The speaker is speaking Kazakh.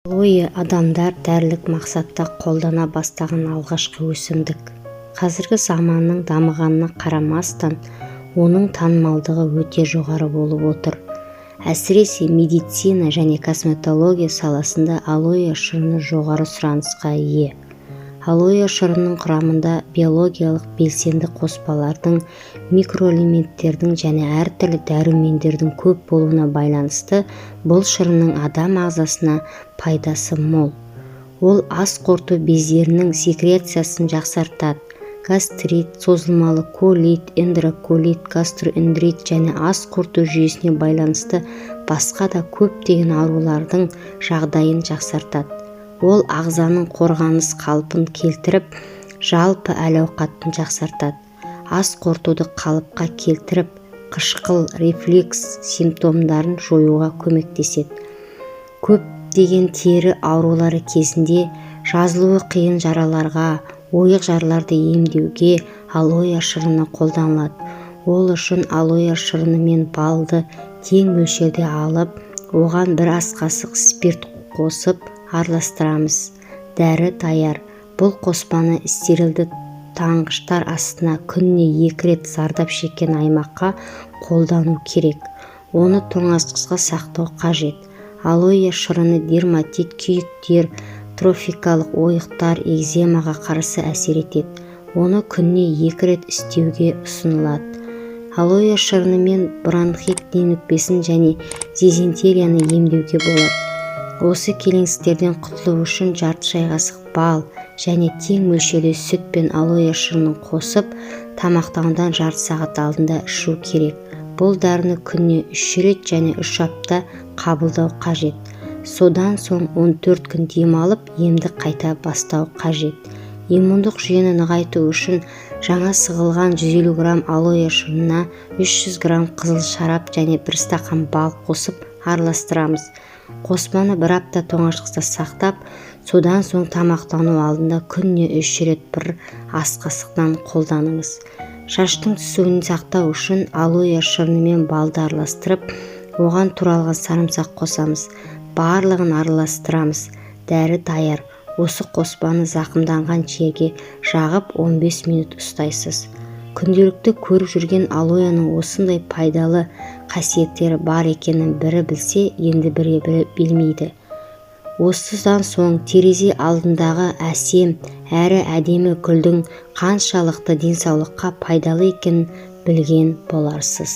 Алоэ адамдар дәрілік мақсатта қолдана бастаған алғашқы өсімдік. Қазіргі заманның дамығанына қарамастан, оның танымалдығы өте жоғары болып отыр. Әсіресе медицина және косметология саласында алоэ шырыны жоғары сұранысқа ие. Алоэ шырынының құрамында биологиялық белсенді қоспалардың, микроэлементтердің және әртүрлі дәрумендердің көп болуына байланысты бұл шырынның адам ағзасына пайдасы мол. Ол ас қорыту бездерінің секрециясын жақсартады. Гастрит, созылмалы колит, энтероколит, гастроэнтерит және ас қорыту жүйесіне байланысты басқа да көптеген аурулардың жағдайын жақсартады. Ол ағзаның қорғаныс қалпын келтіріп, жалпы әл-ауқатын жақсартады. Ас қорытуды қалыпқа келтіріп, қышқыл рефлюкс симптомдарын жоюға көмектеседі. Көптеген тері аурулары кезінде жазылуы қиын жараларға, ойық жарларды емдеуге алоэ шырыны қолданылады. Ол үшін алоэ шырыны мен балды тең мөлшерде алып, оған бір ас қасық спирт қосып араластырамыз. Дәрі даяр. Бұл қоспаны стерилді таңғыштар астына күніне 2 рет зардап шеккен аймаққа қолдану керек. Оны тоңазытқышта сақтау қажет. Алоэ шырыны дерматит, күйіктер, трофикалық ойықтар, экземаға қарсы әсер етеді. Оны күніне 2 рет істеуге ұсынылады. Алоэ шырынымен бронхит демікпесін және дизентерияны емдеуге болады. Осы келеңсіздерден құтылу үшін жарты шай қасық бал және тең мөлшерде сүт пен алоэ шырынын қосып, тамақтанудан жарты сағат алдында ішу керек. Бұл дәріні күніне 3 рет және 3 апта қабылдау қажет. Содан соң 14 күн демалып, емді қайта бастау қажет. Иммундық жүйені нығайту үшін жаңа сығылған 150 грамм алоэ шырынына 300 грамм қызыл шарап және 1 стақан бал қосып араластырамыз. Қоспаны 1 апта тоңазытқышта сақтап, содан соң тамақтану алдында күніне 3 рет бір ас қасықтан қолданыңыз. Шаштың түсуін сақтау үшін алоэ шырыны мен балды араластырып, оған туралған сарымсақ қосамыз. Барлығын араластырамыз. Дәрі даяр. Осы қоспаны зақымданған жерге жағып 15 минут ұстайсыз. Күнделікті көріп жүрген алоэның осындай пайдалы қасиеттері бар екенін бірі білсе, енді бірі білмейді. Осыдан соң терезе алдындағы әсем әрі әдемі гүлдің қаншалықты денсаулыққа пайдалы екенін білген боларсыз.